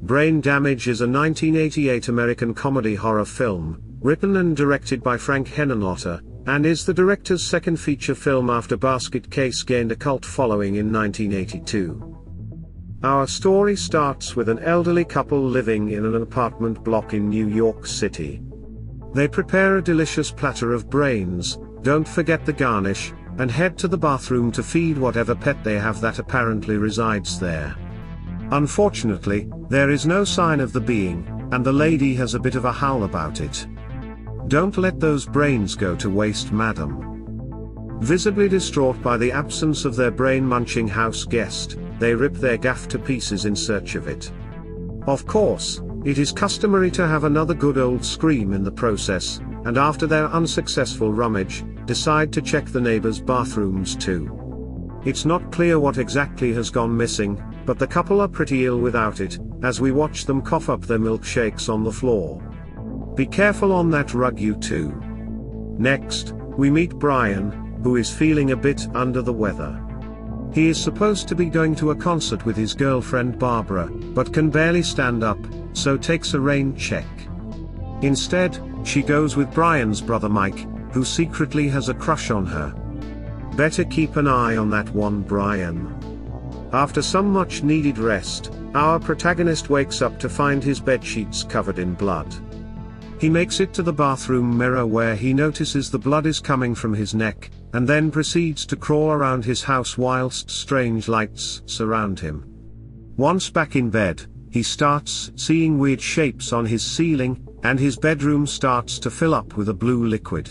Brain Damage is a 1988 American comedy horror film, written and directed by Frank Henenlotter, and is the director's second feature film after Basket Case gained a cult following in 1982. Our story starts with an elderly couple living in an apartment block in New York City. They prepare a delicious platter of brains, don't forget the garnish, and head to the bathroom to feed whatever pet they have that apparently resides there. Unfortunately, there is no sign of the being, and the lady has a bit of a howl about it. "Don't let those brains go to waste, madam." Visibly distraught by the absence of their brain-munching house guest, they rip their gaff to pieces in search of it. Of course, it is customary to have another good old scream in the process, and after their unsuccessful rummage, decide to check the neighbors' bathrooms too. It's not clear what exactly has gone missing, but the couple are pretty ill without it, as we watch them cough up their milkshakes on the floor. Be careful on that rug, you two. Next, we meet Brian, who is feeling a bit under the weather. He is supposed to be going to a concert with his girlfriend Barbara, but can barely stand up, so takes a rain check. Instead, she goes with Brian's brother Mike, who secretly has a crush on her. Better keep an eye on that one, Brian. After some much needed rest, our protagonist wakes up to find his bedsheets covered in blood. He makes it to the bathroom mirror where he notices the blood is coming from his neck, and then proceeds to crawl around his house whilst strange lights surround him. Once back in bed, he starts seeing weird shapes on his ceiling, and his bedroom starts to fill up with a blue liquid.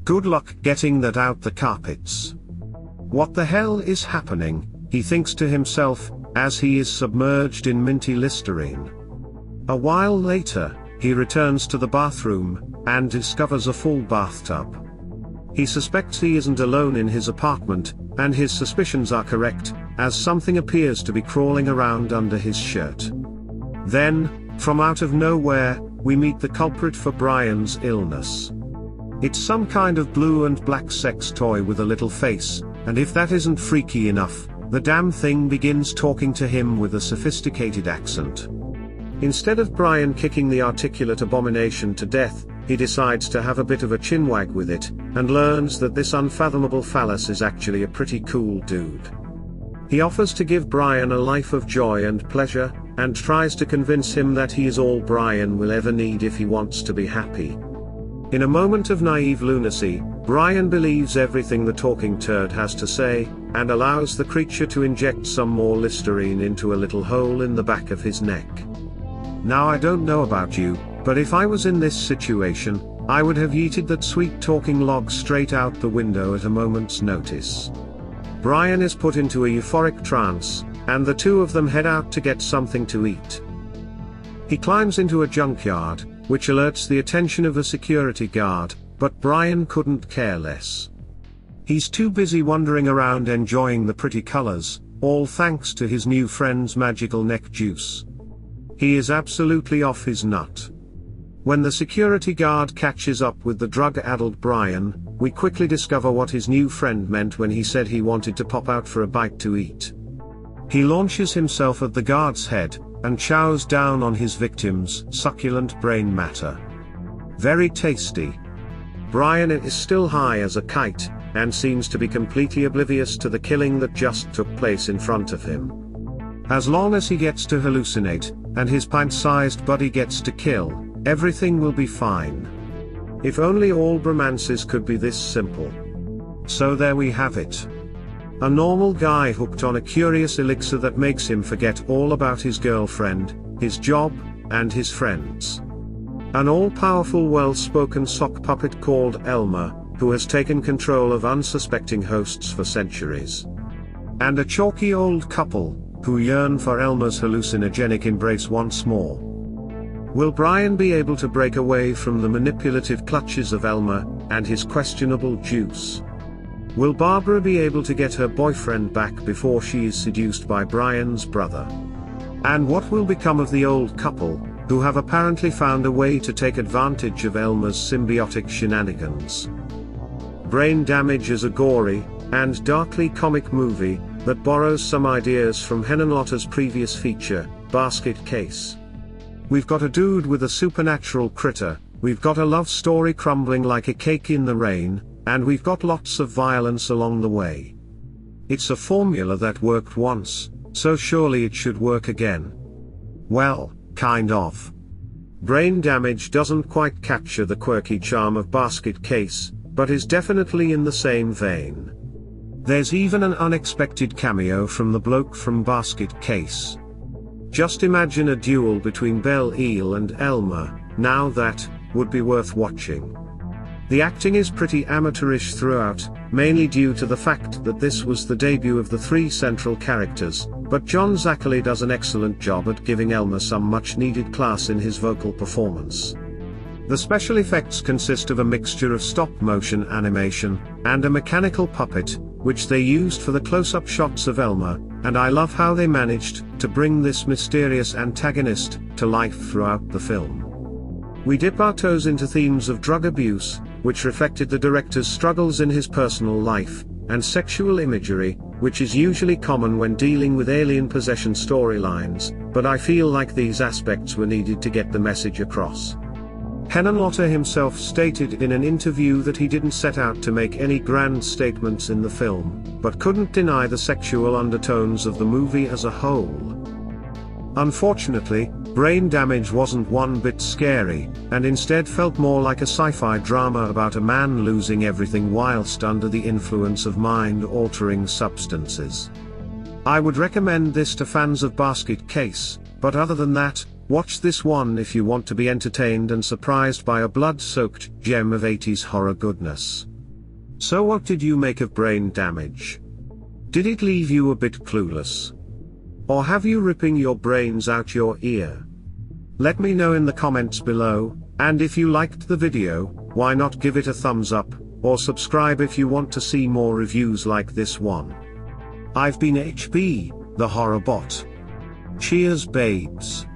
Good luck getting that out the carpets. What the hell is happening, he thinks to himself, as he is submerged in minty Listerine. A while later, he returns to the bathroom, and discovers a full bathtub. He suspects he isn't alone in his apartment, and his suspicions are correct, as something appears to be crawling around under his shirt. Then, from out of nowhere, we meet the culprit for Brian's illness. It's some kind of blue and black sex toy with a little face, and if that isn't freaky enough, the damn thing begins talking to him with a sophisticated accent. Instead of Brian kicking the articulate abomination to death, he decides to have a bit of a chinwag with it, and learns that this unfathomable phallus is actually a pretty cool dude. He offers to give Brian a life of joy and pleasure, and tries to convince him that he is all Brian will ever need if he wants to be happy. In a moment of naive lunacy, Brian believes everything the talking turd has to say, and allows the creature to inject some more Listerine into a little hole in the back of his neck. Now, I don't know about you, but if I was in this situation, I would have yeeted that sweet talking log straight out the window at a moment's notice. Brian is put into a euphoric trance, and the two of them head out to get something to eat. He climbs into a junkyard, which alerts the attention of a security guard, but Brian couldn't care less. He's too busy wandering around enjoying the pretty colors, all thanks to his new friend's magical neck juice. He is absolutely off his nut. When the security guard catches up with the drug-addled Brian, we quickly discover what his new friend meant when he said he wanted to pop out for a bite to eat. He launches himself at the guard's head, and chows down on his victim's succulent brain matter. Very tasty. Brian is still high as a kite, and seems to be completely oblivious to the killing that just took place in front of him. As long as he gets to hallucinate, and his pint-sized buddy gets to kill, everything will be fine. If only all bromances could be this simple. So there we have it. A normal guy hooked on a curious elixir that makes him forget all about his girlfriend, his job, and his friends. An all-powerful well-spoken sock puppet called Elmer, who has taken control of unsuspecting hosts for centuries. And a chalky old couple, who yearn for Elmer's hallucinogenic embrace once more. Will Brian be able to break away from the manipulative clutches of Elmer, and his questionable juice? Will Barbara be able to get her boyfriend back before she is seduced by Brian's brother? And what will become of the old couple, who have apparently found a way to take advantage of Elmer's symbiotic shenanigans? Brain Damage is a gory, and darkly comic movie, that borrows some ideas from Henenlotter's previous feature, Basket Case. We've got a dude with a supernatural critter, we've got a love story crumbling like a cake in the rain, and we've got lots of violence along the way. It's a formula that worked once, so surely it should work again. Well, kind of. Brain Damage doesn't quite capture the quirky charm of Basket Case, but is definitely in the same vein. There's even an unexpected cameo from the bloke from Basket Case. Just imagine a duel between Belle-Ile and Elmer. Now that would be worth watching. The acting is pretty amateurish throughout, mainly due to the fact that this was the debut of the three central characters, but John Zachary does an excellent job at giving Elmer some much-needed class in his vocal performance. The special effects consist of a mixture of stop-motion animation and a mechanical puppet, which they used for the close-up shots of Elmer, and I love how they managed to bring this mysterious antagonist to life throughout the film. We dip our toes into themes of drug abuse, which reflected the director's struggles in his personal life, and sexual imagery, which is usually common when dealing with alien possession storylines, but I feel like these aspects were needed to get the message across. Henenlotter himself stated in an interview that he didn't set out to make any grand statements in the film, but couldn't deny the sexual undertones of the movie as a whole. Unfortunately, Brain Damage wasn't one bit scary, and instead felt more like a sci-fi drama about a man losing everything whilst under the influence of mind-altering substances. I would recommend this to fans of Basket Case, but other than that, watch this one if you want to be entertained and surprised by a blood-soaked gem of 80s horror goodness. So what did you make of Brain Damage? Did it leave you a bit clueless? Or have you ripping your brains out your ear? Let me know in the comments below, and if you liked the video, why not give it a thumbs up, or subscribe if you want to see more reviews like this one. I've been HB, the Horror Bot. Cheers babes.